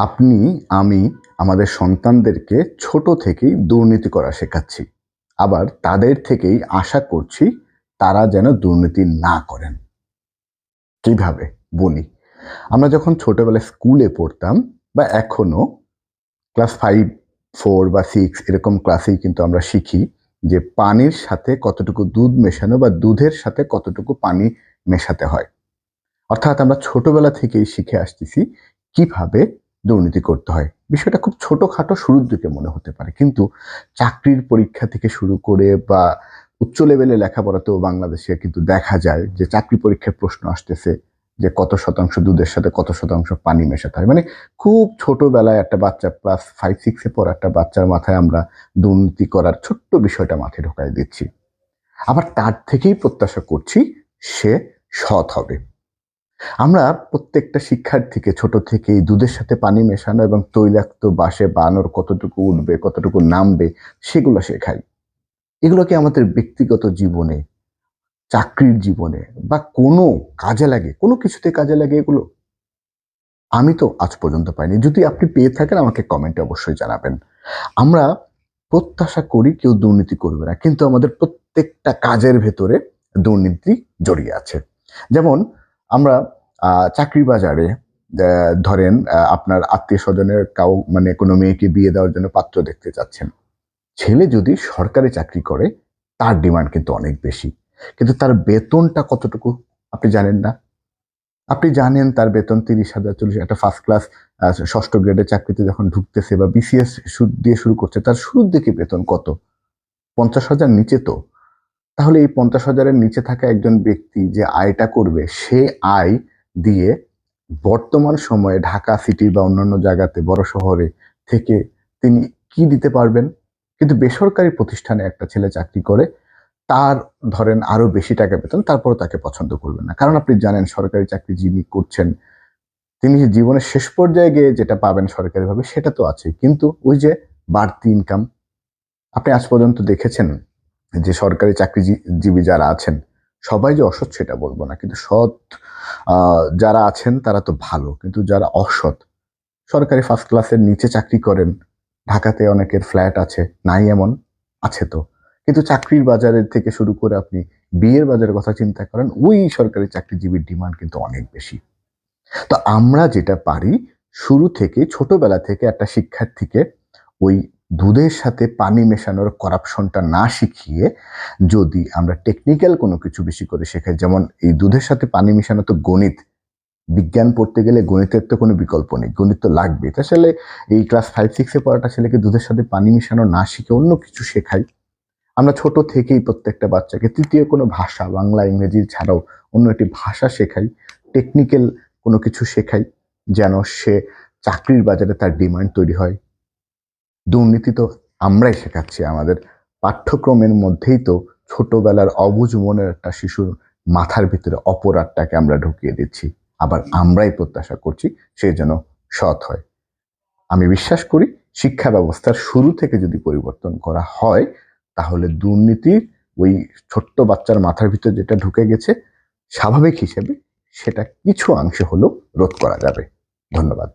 আপনি, আমি আমাদের সন্তানদেরকে ছোট থেকেই দুর্নীতি করা শেখাচ্ছি। আবার তাদের থেকেই আশা করছি তারা যেন দুর্নীতি না করেন। কিভাবে? বলি। আমরা যখন ছোটবেলায় স্কুলে পড়তাম বা এখনো ক্লাস 5, 4 বা 6 এরকম ক্লাসেই কিন্তু আমরা শিখি যে পানির সাথে কতটুকু দুধ মেশানো বা দুধের সাথে কতটুকু পানি মেশাতে হয়। অর্থাৎ আমরা ছোটবেলা থেকেই শিখে আসতেছি কিভাবে দুর্নীতি করতে হয়। বিষয়টা খুব ছোটখাটো শুরুর দিকে মনে হতে পারে। কিন্তু চাকরির পরীক্ষা থেকে শুরু করে বা উচ্চ লেভেলে লেখাপড়াতেও বাংলাদেশে কিন্তু দেখা যায় যে চাকরি পরীক্ষায় প্রশ্ন আসতেছে যে কত শতাংশ দুধের সাথে কত শতাংশ পানি মেশাতে হয়। মানে খুব ছোটবেলায় একটা বাচ্চা ক্লাস 5, 6 এ পড়া একটা বাচ্চার মাথায় আমরা দুর্নীতি করার ছোট্ট বিষয়টা মাথায় ঢোকায় দিচ্ছি। আবার তার থেকেই প্রত্যাশা করছি সে সৎ হবে। আমরা প্রত্যেকটা শিক্ষার্থীকে ছোট থেকেই দুধের সাথে পানি মেশানো এবং তৈলাক্ত বাঁশে বানর কতটুকু উঠবে, কতটুকু নামবে সেগুলো শেখাই। এগুলো কি আমাদের ব্যক্তিগত জীবনে, চাকরির জীবনে বা কোনো কাজে লাগে? কোনো কিছুতে কাজে লাগে এগুলো? আমি তো আজ পর্যন্ত পাইনি। যদি আপনি পেয়ে থাকেন আমাকে কমেন্টে অবশ্যই জানাবেন। আমরা প্রত্যাশা করি কেউ দুর্নীতি করবে না। কিন্তু আমাদের প্রত্যেকটা কাজের ভেতরে দুর্নীতি জড়িয়ে আছে। যেমন আমরা চাকরির বাজারে ধরেন আপনার আত্মীয়স্বজনের মানে কোনো মেয়েকে বিয়ে দেওয়ার জন্য পাত্র দেখতে চাচ্ছেন। ছেলে যদি সরকারি চাকরি করে তার ডিমান্ড কিন্তু অনেক বেশি। কিন্তু তার বেতনটা কতটুকু আপনি জানেন না। আপনি জানেন তার বেতন ৩০,০০০, ৪০,০০০ একটা ফার্স্ট ক্লাস ৬ষ্ঠ গ্রেডের চাকরিতে যখন ঢুকতেছে বা বিসিএস দিয়ে শুরু করছে তার শুরুর দিকে বেতন কত? ৫০,০০০ নিচে তো। তাহলে এই ৫০,০০০ এর নিচে থাকা একজন ব্যক্তি যে আয়টা করবে সে আয় দিয়ে বর্তমান সময়ে ঢাকা সিটি বা অন্যান্য জায়গাতে বড় শহরে থেকে তিনি কি দিতে পারবেন? কিন্তু বেসরকারি প্রতিষ্ঠানে একটা ছেলে চাকরি করে তার ধরেন আরো বেশি টাকা বেতন তারপরেও তাকে পছন্দ করবেন না। কারণ আপনি জানেন সরকারি চাকরি যিনি করছেন তিনি জীবনের শেষ পর্যায়ে গিয়ে যেটা পাবেন সরকারিভাবে সেটা তো আছেই। কিন্তু ওই যে বাড়তি ইনকাম আপনি আজ পর্যন্ত দেখেছেন যে সরকারি চাকরিজীবী যারা আছেন সবাই যে অসৎ সেটা বলবো না। কিন্তু সৎ যারা আছেন তারা তো ভালো। কিন্তু যারা অসৎ সরকারি ফার্স্ট ক্লাসের নিচে চাকরি করেন, ঢাকাতে অনেকের ফ্ল্যাট আছে, নাই এমন? আছে তো। কিন্তু চাকরির বাজারের থেকে শুরু করে আপনি বিয়ের বাজারের কথা চিন্তা করেন, ওই সরকারি চাকরিজীবীর ডিমান্ড কিন্তু অনেক বেশি। তো আমরা যেটা পারি শুরু থেকে ছোটবেলা থেকে একটা শিক্ষার্থীকে ওই দুধের সাথে পানি মেশানোর করাপশনটা না শিখিয়ে যদি আমরা টেকনিক্যাল কোনো কিছু বেশি করে শেখাই, যেমন এই দুধের সাথে পানি মেশানো তো গণিত। বিজ্ঞান পড়তে গেলে গণিতের তো কোনো বিকল্প নেই। গণিত তো লাগবে। তো আসলে এই ক্লাস 5, 6 এ পড়াটা ছেলেকে দুধের সাথে পানি মেশানো না শিখে অন্য কিছু শেখাই। আমরা ছোট থেকেই প্রত্যেকটা বাচ্চাকে ৩য় কোনো ভাষা, বাংলা, ইংরেজি ছাড়াও অন্য একটি ভাষা শেখাই। টেকনিক্যাল কোনো কিছু শেখাই যেন সে চাকরির বাজারে তার ডিমান্ড তৈরি হয়। দুর্নীতি তো আমরাই শেখাচ্ছি। আমাদের পাঠ্যক্রমের মধ্যেই তো ছোটবেলার অবুঝ মনের একটা শিশুর মাথার ভিতরে অপরাধটাকে আমরা ঢুকিয়ে দিচ্ছি। আবার আমরাই প্রত্যাশা করছি সে যেন সৎ হয়। আমি বিশ্বাস করি শিক্ষা ব্যবস্থার শুরু থেকে যদি পরিবর্তন করা হয় তাহলে দুর্নীতি ওই ছোট্ট বাচ্চার মাথার ভিতর যেটা ঢুকে গেছে স্বাভাবিক হিসেবে সেটা কিছু অংশে হলেও রোধ করা যাবে। ধন্যবাদ।